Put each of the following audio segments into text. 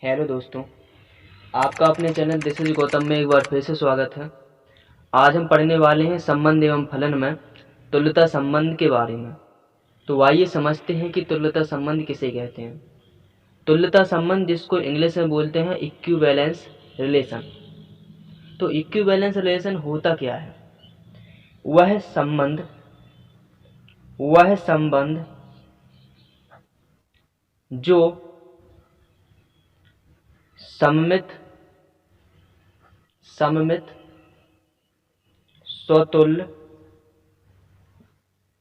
Hello दोस्तों, आपका अपने चैनल दिस इज गौतम में एक बार फिर से स्वागत है। आज हम पढ़ने वाले हैं संबंध एवं फलन में तुल्यता संबंध के बारे में। तो आइए समझते हैं कि तुल्यता संबंध किसे कहते हैं। तुल्यता संबंध जिसको इंग्लिश में बोलते हैं इक्विवेलेंस रिलेशन। तो इक्विवेलेंस रिलेशन होता क्या है? वह संबंध जो सममित स्वतुल्य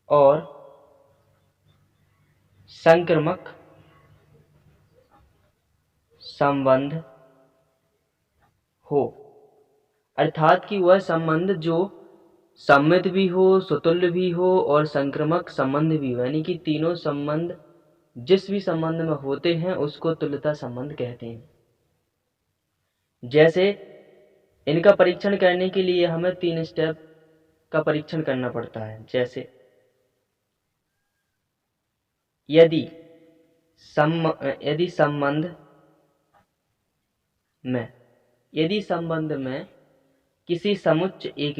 और संक्रामक संबंध हो, अर्थात कि वह संबंध जो सममित भी हो, स्वतुल्य भी हो और संक्रामक संबंध भी हो, यानी कि तीनों संबंध जिस भी संबंध में होते हैं उसको तुल्यता संबंध कहते हैं। जैसे इनका परीक्षण करने के लिए हमें 3 स्टेप का परीक्षण करना पड़ता है। जैसे यदि संबंध में किसी समुच्चय ए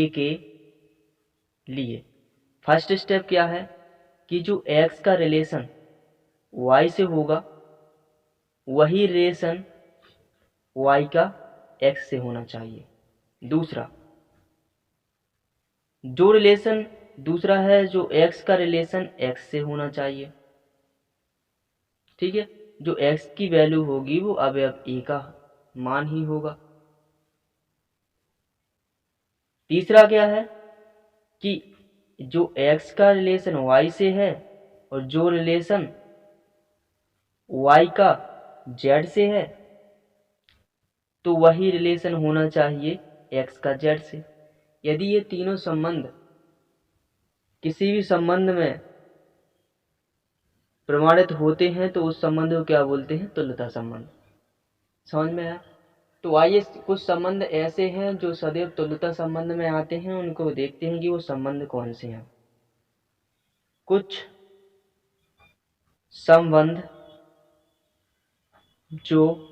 के लिए फर्स्ट स्टेप क्या है कि जो x का रिलेशन y से होगा वही रिलेशन y का x से होना चाहिए। दूसरा है जो x का रिलेशन x से होना चाहिए। ठीक है, जो x की वैल्यू होगी वो अवयव a का मान ही होगा। तीसरा क्या है कि जो x का रिलेशन y से है और जो रिलेशन y का z से है तो वही रिलेशन होना चाहिए x का z से। यदि ये तीनों संबंध किसी भी संबंध में प्रमाणित होते हैं तो उस संबंध को क्या बोलते हैं? तुल्यता संबंध। समझ में आया? तो आइए कुछ संबंध ऐसे हैं जो सदैव तुल्यता संबंध में आते हैं, उनको देखते हैं कि वो संबंध कौन से हैं। कुछ संबंध जो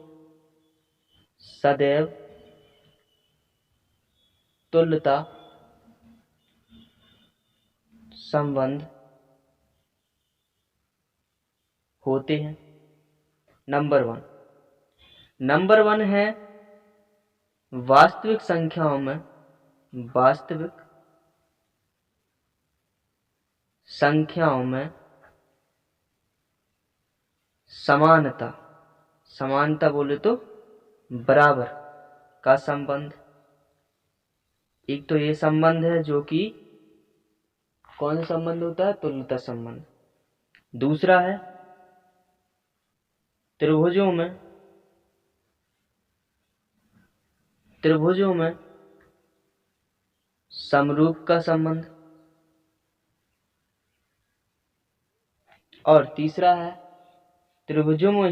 सदैव तुल्यता संबंध होते हैं। नंबर वन है वास्तविक संख्याओं में समानता बोले तो बराबर का संबंध। एक तो ये संबंध है जो कि कौन सा संबंध होता है? तुल्यता संबंध। दूसरा है त्रिभुजों में समरूप का संबंध। और तीसरा है त्रिभुजों में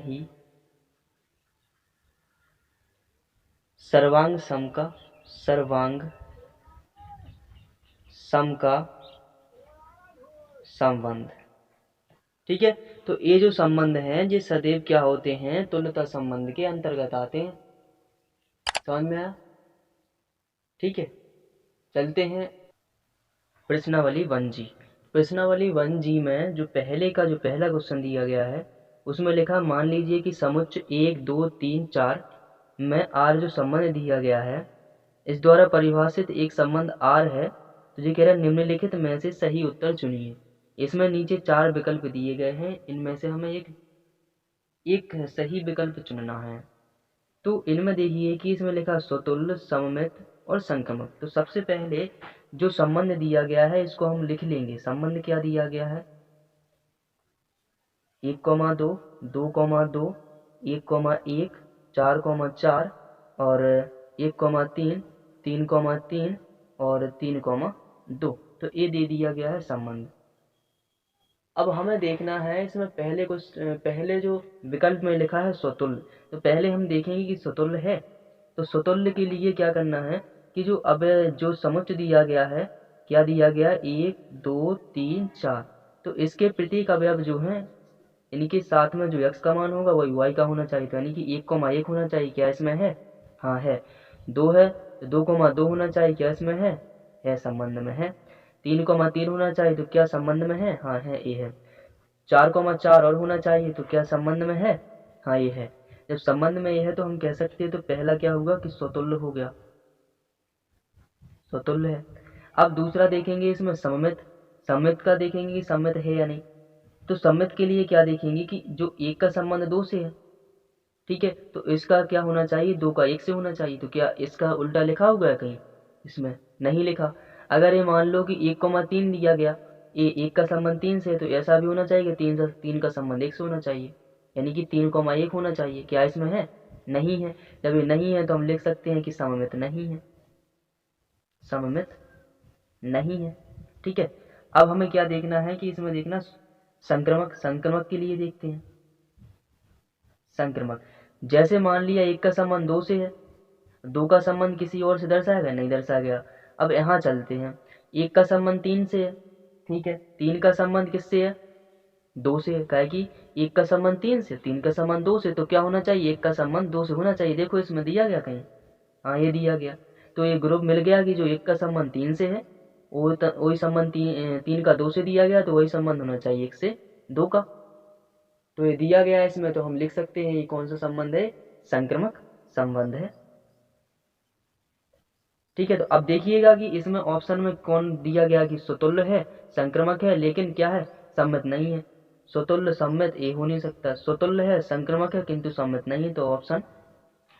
ही सर्वांग सम का संबंध। ठीक है, तो ये जो संबंध हैं ये सदैव क्या होते हैं? तुल्यता संबंध के अंतर्गत आते हैं। समझ में आया? ठीक है, चलते हैं प्रश्नावली 1G में जो पहला क्वेश्चन दिया गया है उसमें लिखा, मान लीजिए कि समुच्चय 1 2 3 4 में R जो संबंध दिया गया है इस द्वारा परिभाषित एक संबंध R है। तो ये कह रहा है निम्नलिखित में से सही उत्तर चुनिए। इसमें नीचे 4 विकल्प दिए गए हैं, इनमें से हमें एक सही विकल्प चुनना है। तो इनमें देखिए कि इसमें लिखा स्वतुल्य, सममित और संक्रामक। तो सबसे पहले जो संबंध दिया गया है इसको हम लिख लेंगे। संबंध क्या दिया गया है? 1,2, 2,2, 1,1, 4,4 और 1,3, 3,3 और 3,2। तो ये दे दिया गया है संबंध। अब हमें देखना है इसमें पहले जो विकल्प में लिखा है स्वतुल्य, तो पहले हम देखेंगे कि स्वतुल्य है। तो स्वतुल्य के लिए क्या करना है कि जो अब जो समुच्चय दिया गया है, क्या दिया गया, 1 2 3 4, तो इसके प्रत्येक अवयव जो हैं इनके साथ में जो x का मान होगा वही y का होना चाहिए। तो यानी कि 1,1 होना चाहिए, क्या इसमें है, हाँ है। 2 है तो 2,2 होना चाहिए, क्या इसमें है संबंध में है। 3,3 होना चाहिए तो क्या संबंध में है, हाँ है, ये है। 4,4 और होना चाहिए तो क्या संबंध में है, हाँ ये है। जब संबंध में ये है तो हम कह सकते हैं तो पहला क्या होगा कि स्वतुल्य हो गया, स्वतुल्य है। अब दूसरा देखेंगे इसमें सममित, सममित का देखेंगे कि सममित है या नहीं। तो सममित के लिए क्या देखेंगे कि जो 1 का संबंध 2 से है, ठीक है, तो इसका क्या होना चाहिए, 2 का 1 से होना चाहिए। तो क्या इसका उल्टा लिखा हुआ है कहीं, इसमें नहीं लिखा। अगर ये मान लो कि 1,3 दिया गया, ये 1 का संबंध 3 से, तो ऐसा भी होना चाहिए कि 3 का संबंध 1 से होना चाहिए, यानी कि 3,1 होना चाहिए। क्या इसमें है, नहीं है। जब ये नहीं है तो हम लिख सकते हैं कि सममित नहीं है, सममित नहीं है, ठीक है। अब हमें क्या देखना है कि इसमें देखना संक्रमक, संक्रमक के लिए देखते हैं। संक्रमक, जैसे मान लिया 1 का संबंध 2 से है, 2 का संबंध किसी और से दर्शाया गया, नहीं दर्शाया गया। अब यहाँ चलते हैं, 1 का संबंध 3 से है, ठीक है, 3 का संबंध किससे है, 2 से है। कहे कि 1 का संबंध 3 से, 3 का संबंध 2 से, तो क्या होना चाहिए, 1 का संबंध 2 से होना चाहिए। देखो इसमें दिया गया कहीं, हाँ ये दिया गया। तो ये ग्रुप मिल गया कि जो 1 का संबंध 3 से है वही संबंध 3 का 2 से दिया गया, तो वही संबंध होना चाहिए 1 से 2 का। तो ये दिया गया है इसमें, तो हम लिख सकते हैं ये कौन सा संबंध है, संक्रमक संबंध है, ठीक है। तो अब देखिएगा कि इसमें ऑप्शन में कौन दिया गया कि स्वतुल्य है, संक्रमक है, लेकिन क्या है, सम्मित नहीं है। स्वतुल्य सम्मित ये हो नहीं सकता, स्वतुल्य है संक्रमक है किंतु सम्मित नहीं है। तो ऑप्शन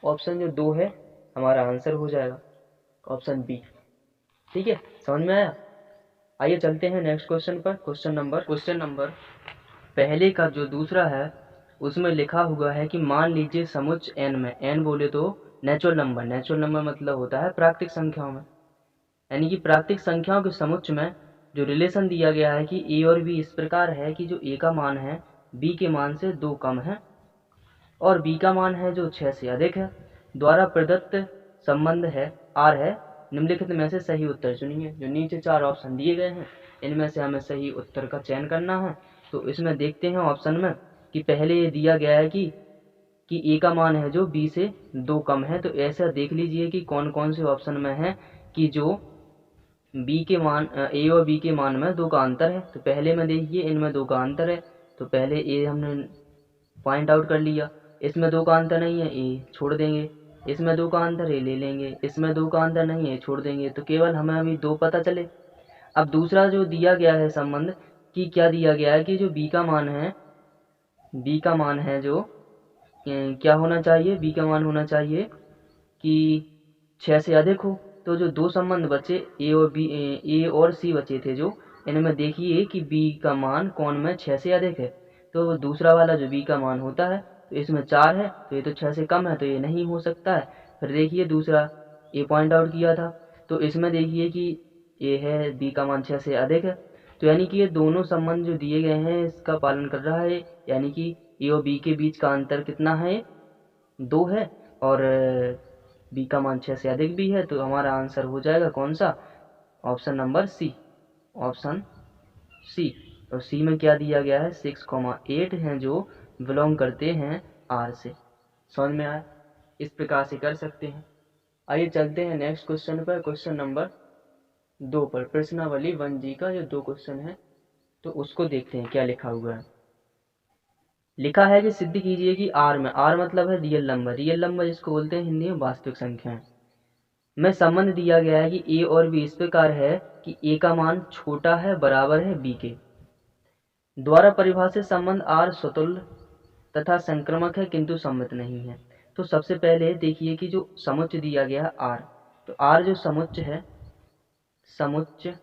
ऑप्शन जो 2 है हमारा आंसर हो जाएगा, ऑप्शन बी, ठीक है। समझ में आया। आइए चलते हैं नेक्स्ट क्वेश्चन पर। क्वेश्चन नंबर पहले का जो दूसरा है उसमें लिखा हुआ है कि मान लीजिए समुच्चय n में, n बोले तो नेचुरल नंबर, नेचुरल नंबर मतलब होता है प्राकृतिक संख्याओं में, यानी कि प्राकृतिक संख्याओं के समुच्चय में जो रिलेशन दिया गया है कि a और b इस प्रकार है कि जो a का मान है b के मान से 2 कम है और b का मान है जो 6 से अधिक है, द्वारा प्रदत्त संबंध है r है, निम्नलिखित में से सही उत्तर चुनिए। जो नीचे 4 ऑप्शन दिए गए हैं इनमें से हमें सही उत्तर का चयन करना है। तो इसमें देखते हैं ऑप्शन में कि पहले ये दिया गया है कि a का मान है जो b से 2 कम है। तो ऐसा देख लीजिए कि कौन कौन से ऑप्शन में है कि जो b के मान a और b के मान में 2 का अंतर है। तो पहले में देखिए इनमें 2 का अंतर है, तो पहले a हमने पॉइंट आउट कर लिया, इसमें 2 का अंतर नहीं है, a छोड़ देंगे। इसमें 2 का अंतर है, ले लेंगे। इसमें 2 का अंतर नहीं है, छोड़ देंगे। तो केवल हमें अभी 2 पता चले। अब दूसरा जो दिया गया है संबंध कि क्या दिया गया है कि जो b का मान है, b का मान है जो क्या होना चाहिए, b का मान होना चाहिए कि 6 से अधिक हो। तो जो 2 संबंध बचे a और c बचे थे, जो इनमें देखिए कि b का मान कौन में 6 से अधिक है। तो दूसरा वाला जो b का मान होता है तो इसमें 4 है, तो ये तो 6 से कम है, तो ये नहीं हो सकता है। फिर देखिए दूसरा a पॉइंट आउट किया था, तो इसमें देखिए कि ये है b का मान 6 से अधिक है। तो यानी कि ये दोनों संबंध जो दिए गए हैं इसका पालन कर रहा है, यानी कि a और b के बीच का अंतर कितना है, 2 है, और b का मान 6 से अधिक भी है। तो हमारा आंसर हो जाएगा कौन सा, option number C, option C. और सी में क्या दिया गया है, 6,8 हैं जो बिलोंग करते हैं आर से। समझ में आया, इस प्रकार से कर सकते हैं। आइए चलते हैं नेक्स्ट क्वेश्चन पर, क्वेश्चन नंबर 2 पर। प्रश्नावली 1G का जो 2 क्वेश्चन है तो उसको देखते हैं क्या लिखा हुआ है। लिखा है कि सिद्ध कीजिए कि आर में, आर मतलब है रियल नंबर, रियल नंबर जिसको बोलते हैं हिंदी में वास्तविक संख्याएं, में संबंध दिया गया है कि ए और बी इस प्रकार है कि ए का मान छोटा है बराबर है बी के, द्वारा परिभाषित संबंध आर स्वतुल्य तथा संक्रमक है किंतु सम्मित नहीं है। तो सबसे पहले देखिए कि जो समुच्चय दिया गया है आर, तो आर जो समुच्चय है, समुच्चय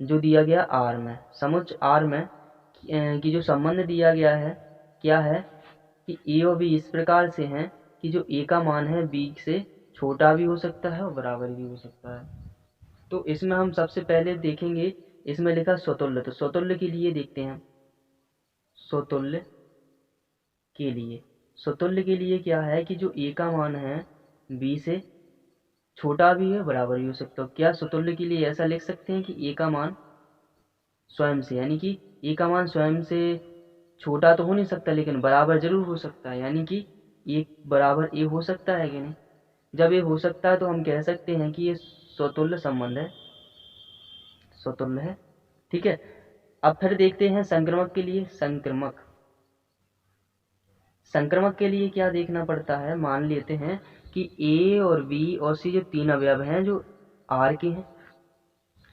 जो दिया गया आर में, समुच्चय आर में कि जो संबंध दिया गया है क्या है कि ए और बी इस प्रकार से हैं कि जो ए का मान है बी से छोटा भी हो सकता है और बराबर भी हो सकता है। तो इसमें हम सबसे पहले देखेंगे, इसमें लिखा स्वतुल्य, तो स्वतुल्य के लिए देखते हैं। स्वतुल्य के लिए, स्वतुल्य के लिए क्या है कि जो ए का मान है बी से छोटा भी है, बराबर भी हो सकता है। क्या समतुल्य के लिए ऐसा लिख सकते हैं कि ए का मान स्वयं से, यानी कि ए का मान स्वयं से छोटा तो हो नहीं सकता लेकिन बराबर जरूर हो सकता है, यानी कि ए बराबर ए हो सकता है कि नहीं। जब ये हो सकता है तो हम कह सकते हैं कि ये स्वतुल्य संबंध है, स्वतुल्य है। ठीक है, अब फिर देखते हैं संक्रमक के लिए। संक्रमक के लिए क्या देखना पड़ता है, मान लेते हैं कि ए और बी और सी जो तीन अवयव हैं जो आर के हैं।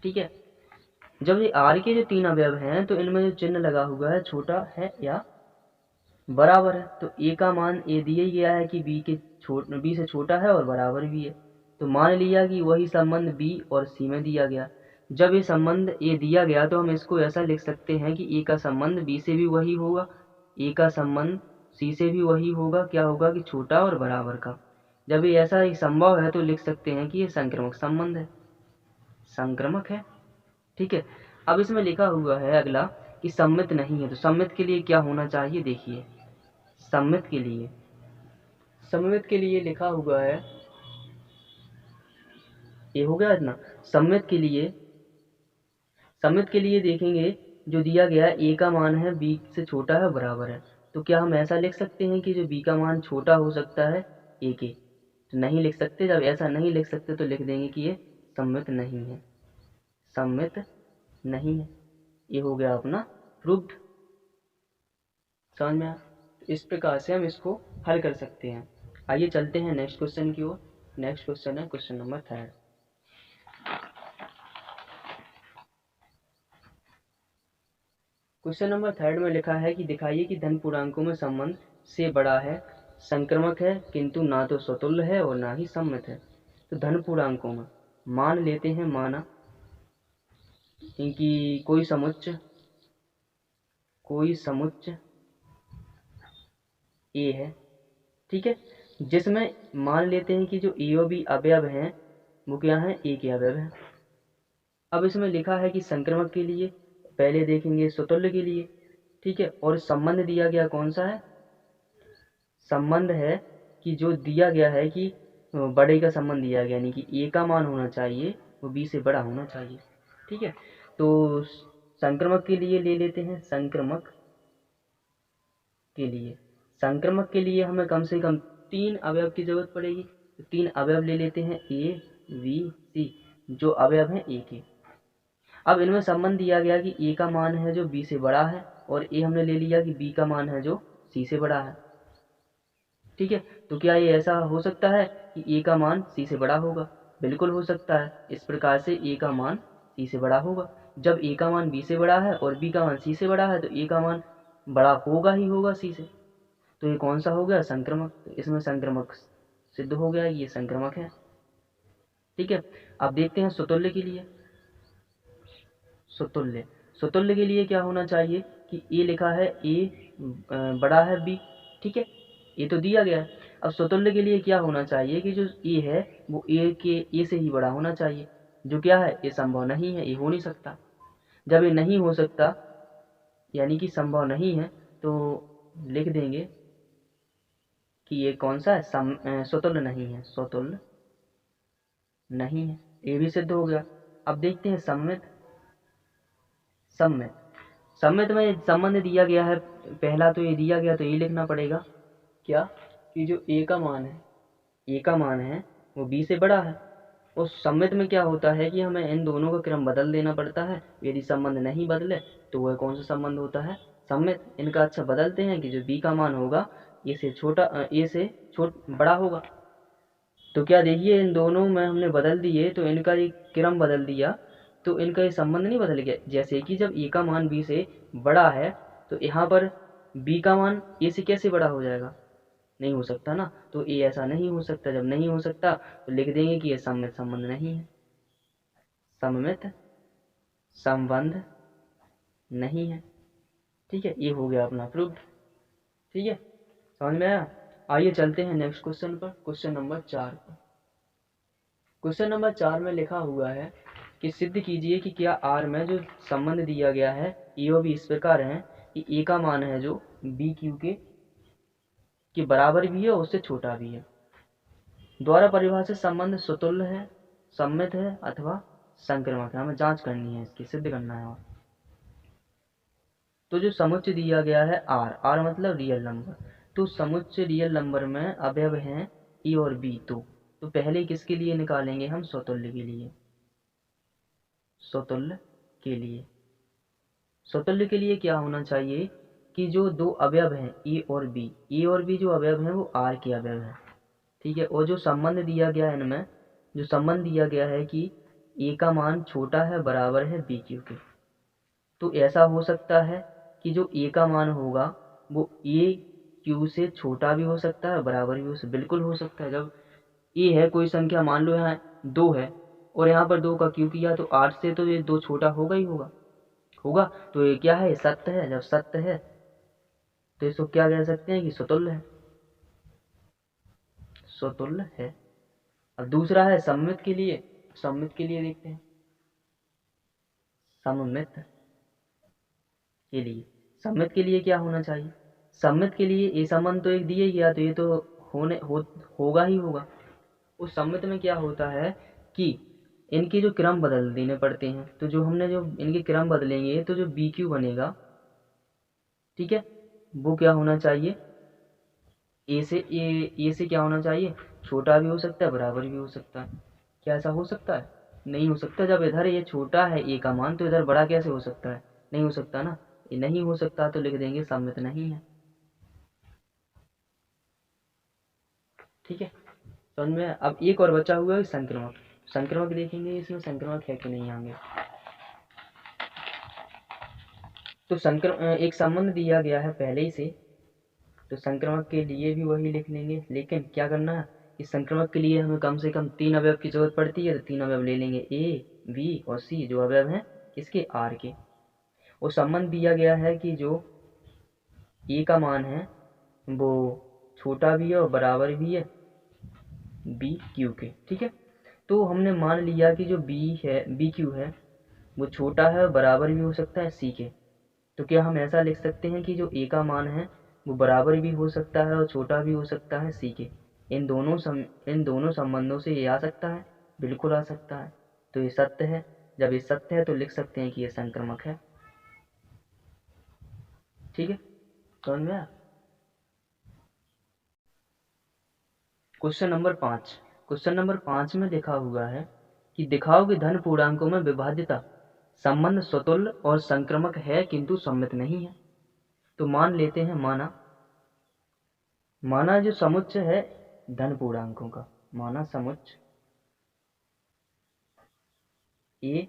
ठीक है, जब ये आर के जो तीन अवयव हैं तो इनमें जो चिन्ह लगा हुआ है छोटा है या बराबर है, तो ए का मान ए दिया ही गया है कि बी से छोटा है और बराबर भी है, तो मान लिया कि वही संबंध बी और सी में दिया गया। जब ये संबंध ए दिया गया तो हम इसको ऐसा लिख सकते हैं कि ए का संबंध बी से भी वही होगा, ए का संबंध सी से भी वही होगा, क्या होगा कि छोटा और बराबर का। जब ये ऐसा ही संभव है तो लिख सकते हैं कि ये संक्रमक संबंध है, संक्रमक है। ठीक है, अब इसमें लिखा हुआ है अगला कि सम्मित नहीं है, तो सम्मित के लिए क्या होना चाहिए, देखिए सम्मित के लिए लिखा हुआ है, ये हो गया इतना। सम्मित के लिए देखेंगे जो दिया गया है ए का मान है बी से छोटा है बराबर है, तो क्या हम ऐसा लिख सकते हैं कि जो बी का मान छोटा हो सकता है ए के, तो नहीं लिख सकते। जब ऐसा नहीं लिख सकते तो लिख देंगे कि ये सम्मित नहीं है, सम्मित नहीं है। ये हो गया अपना प्रूव्ड, समझ में आया। इस प्रकार से हम इसको हल कर सकते हैं। आइए चलते हैं नेक्स्ट क्वेश्चन की ओर। नेक्स्ट क्वेश्चन है क्वेश्चन नंबर 3। क्वेश्चन नंबर 3 में लिखा है कि दिखाइए कि धन पूर्णांकों में संबंध से बड़ा है, संक्रमक है किंतु ना तो स्वतुल्य है और ना ही सम्मित है। तो धन पूर्णांकों में मान लेते हैं, माना कि कोई समुच्च ए है। ठीक है, जिसमें मान लेते हैं कि जो ए और बी अवयव हैं वो क्या हैं, ए के अवयव हैं। अब इसमें लिखा है कि संक्रमक के लिए पहले देखेंगे स्वतुल्य के लिए। ठीक है, और संबंध दिया गया कौन सा है, संबंध है कि जो दिया गया है कि बड़े का संबंध दिया गया, यानी कि ए का मान होना चाहिए वो बी से बड़ा होना चाहिए। ठीक है, तो संक्रमक के लिए ले लेते हैं, संक्रमक के लिए हमें कम से कम 3 अवयव की जरूरत पड़ेगी। तो 3 अवयव ले लेते हैं, ए बी सी, जो अवयव हैं ए के। अब इनमें संबंध दिया गया कि ए का मान है जो बी से बड़ा है, और ए हमने ले लिया कि बी का मान है जो सी से बड़ा है। ठीक है, तो क्या ये ऐसा हो सकता है कि ए का मान सी से बड़ा होगा, बिल्कुल हो सकता है। इस प्रकार से ए का मान सी से बड़ा होगा। जब ए का मान बी से बड़ा है और बी का मान सी से बड़ा है तो ए का मान बड़ा होगा ही होगा सी से, तो ये कौन सा हो गया, संक्रमक। तो इसमें संक्रमक सिद्ध हो गया, ये संक्रमक है। ठीक है, अब देखते हैं स्वतुल्य के लिए। स्वतुल्य के लिए क्या होना चाहिए कि ए लिखा है, ए बड़ा है बी। ठीक है, ये तो दिया गया है। अब स्वतुल्य के लिए क्या होना चाहिए कि जो ए है वो ए से ही बड़ा होना चाहिए, जो क्या है, ये संभव नहीं है, ये हो नहीं सकता। जब ये नहीं हो सकता यानी कि संभव नहीं है तो लिख देंगे कि ये कौन सा है, स्वतुल्य नहीं है, स्वतुल्य नहीं है। ये भी सिद्ध हो गया। अब देखते हैं सम्मित में संबंध दिया गया है, पहला तो ये दिया गया तो ये लिखना पड़ेगा क्या, कि जो ए का मान है वो बी से बड़ा है। और सम्मित में क्या होता है कि हमें इन दोनों का क्रम बदल देना पड़ता है। यदि संबंध नहीं बदले तो वह कौन सा संबंध होता है, सम्मित। इनका अच्छा बदलते हैं कि जो बी का मान होगा ए से बड़ा होगा। तो क्या देखिए, इन दोनों में हमने बदल दिए तो इनका ये क्रम बदल दिया, तो इनका ये संबंध नहीं बदल गया। जैसे कि जब ए का मान बी से बड़ा है तो यहाँ पर बी का मान ए से कैसे बड़ा हो जाएगा, नहीं हो सकता ना। तो ए ऐसा नहीं हो सकता, जब नहीं हो सकता तो लिख देंगे कि ये सम्मित संबंध नहीं है, सम्मित संबंध नहीं है। ठीक है, ये हो गया अपना प्रूव्ड। ठीक है, समझ में आया। आइए चलते हैं नेक्स्ट क्वेश्चन पर, क्वेश्चन नंबर 4 पर। क्वेश्चन नंबर 4 में लिखा हुआ है कि सिद्ध कीजिए कि क्या आर में जो संबंध दिया गया है ए और बी इस प्रकार है कि ए का मान है जो बी क्यू के बराबर भी है और उससे छोटा भी है। द्वारा परिभाषित संबंध स्वतुल्य है, सम्मित है अथवा संक्रामक है। हमें जांच करनी है, इसकी सिद्ध करना है। और तो जो समुच्चय दिया गया है आर मतलब रियल नंबर, तो समुच्चय रियल नंबर में अवयव हैं ए और बी। तो पहले किसके लिए निकालेंगे हम? स्वतुल्य के लिए। स्वतुल्य के लिए, स्वतुल्य के लिए क्या होना चाहिए कि जो दो अवयव हैं ए और बी जो अवयव हैं वो आर के अवयव हैं। ठीक है। और जो संबंध दिया गया है इनमें, जो संबंध दिया गया है कि ए का मान छोटा है बराबर है बी क्यू के, तो ऐसा हो सकता है कि जो ए का मान होगा वो ए क्यू से छोटा भी हो सकता है, बराबर भी बिल्कुल हो सकता है। जब ए है कोई संख्या, मान लो यहाँ 2 है और यहाँ पर 2 का क्यू किया, तो 8 से तो ये 2 छोटा होगा ही होगा। तो ये क्या है? सत्य है। जब सत्य है तो इसको क्या कह सकते हैं कि स्वतुल्य है, स्वतुल्य है। अब दूसरा है सममित के लिए। सममित के लिए देखते हैं। सममित सममित के लिए क्या होना चाहिए? सममित के लिए ये संबंध तो एक दिया गया, तो ये तो होगा ही होगा। उस सममित में क्या होता है कि इनके जो क्रम बदल देने पड़ते हैं। तो जो इनके क्रम बदलेंगे तो जो बी क्यू बनेगा, ठीक है, वो क्या होना चाहिए? ए से क्या होना चाहिए? छोटा भी हो सकता है, बराबर भी हो सकता है। क्या ऐसा हो सकता है? नहीं हो सकता। जब इधर ये छोटा है ए का मान, तो इधर बड़ा कैसे हो सकता है? नहीं हो सकता ना। ये नहीं हो सकता तो लिख देंगे सम्मित नहीं है। ठीक है, समझ में? अब एक और बचा हुआ है संक्रमक। संक्रमक देखेंगे इसमें संक्रमक है कि नहीं आगे। तो एक संबंध दिया गया है पहले ही से, तो संक्रमक के लिए भी वही लिख लेंगे। लेकिन क्या करना है कि संक्रमक के लिए हमें कम से कम 3 अवयव की जरूरत पड़ती है। तो 3 अवयव ले लेंगे, ए बी और सी, जो अवयव हैं किसके? आर के। और संबंध दिया गया है कि जो ए का मान है वो छोटा भी है और बराबर भी है बी क्यू के। ठीक है, तो हमने मान लिया कि जो बी क्यू है वो छोटा है और बराबर भी हो सकता है सी के। तो क्या हम ऐसा लिख सकते हैं कि जो ए का मान है वो बराबर भी हो सकता है और छोटा भी हो सकता है सी के? इन दोनों संबंधों से ये आ सकता है, बिल्कुल आ सकता है। तो ये सत्य है। जब ये सत्य है तो लिख सकते हैं कि ये संक्रमक है। ठीक है, समझ में आया? Question number 5। क्वेश्चन नंबर 5 में लिखा हुआ है कि दिखाओ कि धन पूर्णांकों में विभाज्यता संबंध स्वतुल्य और संक्रमक है किंतु सम्मित नहीं है। तो मान लेते हैं, माना जो समुच्चय है धन पूर्णांकों का, माना समुच्चय ए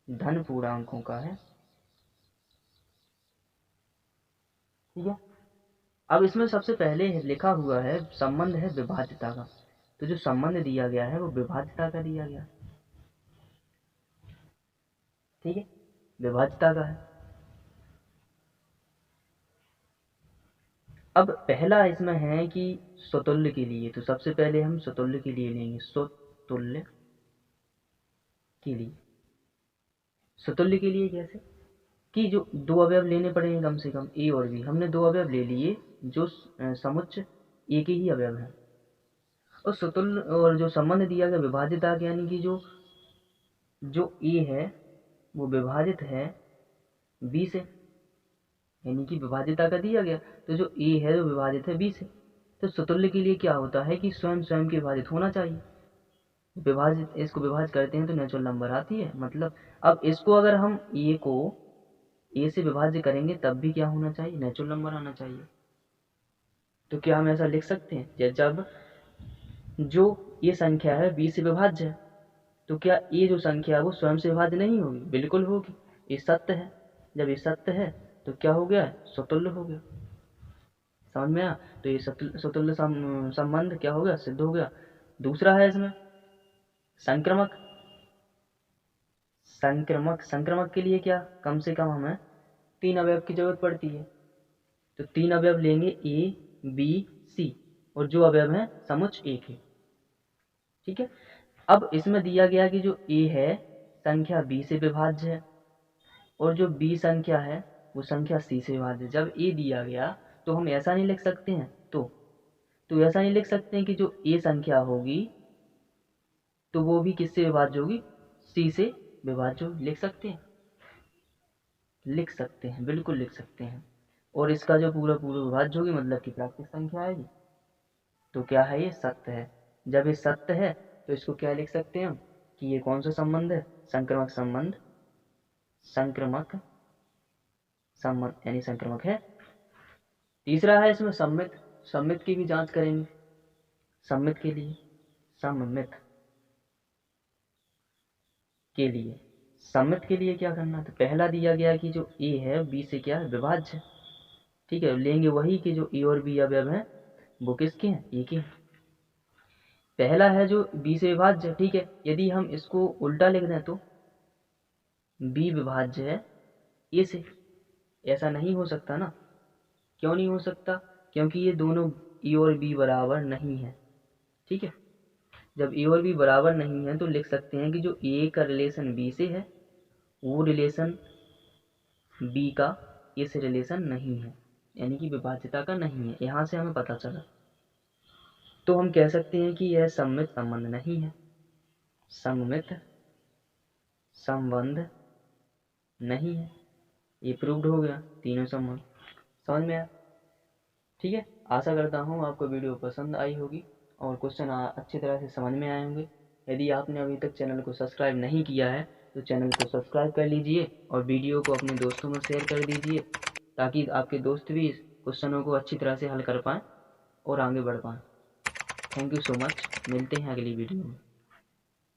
धन पूर्णांकों का है। ठीक है, अब इसमें सबसे पहले लिखा हुआ है संबंध है विभाज्यता का। तो जो संबंध दिया गया है वो विभाज्यता का दिया गया। ठीक है, विभाज्यता का है। अब पहला इसमें है कि स्वतुल्य के लिए, तो सबसे पहले हम स्वतुल्य के लिए लेंगे। स्वतुल्य के लिए, स्वतुल्य के लिए कैसे कि जो 2 अवयव लेने पड़ेंगे कम से कम, ए और बी। हमने 2 अवयव ले लिए जो समुच्चय ए के ही अवयव हैं। और स्वतुल्य और जो संबंध दिया गया विभाज्यता के, यानी कि जो ए है वो विभाजित है बी से, यानी कि विभाज्यता का दिया गया। तो जो ए है वो विभाजित है बी से। तो स्वतुल्य के लिए क्या होता है कि स्वयं के विभाजित होना चाहिए। इसको विभाजित करते हैं तो नेचुरल नंबर आती है। मतलब अब इसको अगर हम ए को ए से विभाज्य करेंगे तब भी क्या होना चाहिए? नेचुरल नंबर आना चाहिए। तो क्या हम ऐसा लिख सकते हैं जब जो ये संख्या है बी से विभाज्य है, तो क्या ये जो संख्या है वो स्वयं से विभाज्य नहीं होगी? बिल्कुल होगी। ये सत्य है। जब ये सत्य है तो क्या हो गया? स्वतुल्य हो गया। समझ में आया? तो ये स्वतुल्य संबंध क्या हो गया? सिद्ध हो गया। दूसरा है इसमें संक्रमक। संक्रमक के लिए क्या कम से कम हमें 3 अवयव की जरूरत पड़ती है। तो 3 अवयव लेंगे, ए बी सी, और जो अवयव है समुच्चय एक है। ठीक है, अब इसमें दिया गया कि जो ए है संख्या बी से विभाज्य है और जो बी संख्या है वो संख्या सी से विभाज्य है। जब ए दिया गया तो हम ऐसा नहीं लिख सकते हैं, तो तो ऐसा नहीं लिख सकते हैं कि जो ए संख्या होगी तो वो भी किससे विभाज्य होगी, सी से विभाज्य होगी। लिख सकते हैं, लिख सकते हैं, बिल्कुल लिख सकते हैं। और इसका जो पूरा पूरा विभाज्य होगी मतलब कि प्राकृतिक संख्या आएगी। तो क्या है, ये सत्य है। जब ये सत्य है तो इसको क्या लिख सकते हैं हम कि ये कौन सा संबंध है, संक्रमक संबंध, संक्रमक संबंध यानी संक्रमक है। तीसरा है इसमें सम्मित, सम्मित की भी जांच करेंगे। सम्मित के लिए, सम्मित के लिए, सम्मित के लिए क्या करना, तो पहला दिया गया कि जो ए है बी से क्या है, विभाज्य। ठीक है, लेंगे वही कि जो ए और बी अवयव हैं वो किसके हैं, ए के हैं। पहला है जो बी से विभाज्य। ठीक है, यदि हम इसको उल्टा लिख दें तो बी विभाज्य है ए से, ऐसा नहीं हो सकता ना। क्यों नहीं हो सकता, क्योंकि ये दोनों ए और बी बराबर नहीं है। ठीक है, जब ए और बी बराबर नहीं है तो लिख सकते हैं कि जो ए का रिलेशन बी से है वो रिलेशन बी का ए से रिलेशन नहीं है, यानी कि विभाज्यता का नहीं है। यहाँ से हमें पता चला। तो हम कह सकते हैं कि यह सम्मित संबंध नहीं है, सम्मित संबंध नहीं है। ये प्रूव्ड हो गया, तीनों संबंध समझ में आया। ठीक है, आशा करता हूँ आपको वीडियो पसंद आई होगी और क्वेश्चन अच्छी तरह से समझ में आए होंगे। यदि आपने अभी तक चैनल को सब्सक्राइब नहीं किया है तो चैनल को सब्सक्राइब कर लीजिए और वीडियो को अपने दोस्तों में शेयर कर दीजिए, ताकि आपके दोस्त भी इस क्वेश्चनों को अच्छी तरह से हल कर पाएँ और आगे बढ़ पाएँ। थैंक यू सो मच, मिलते हैं अगली वीडियो में।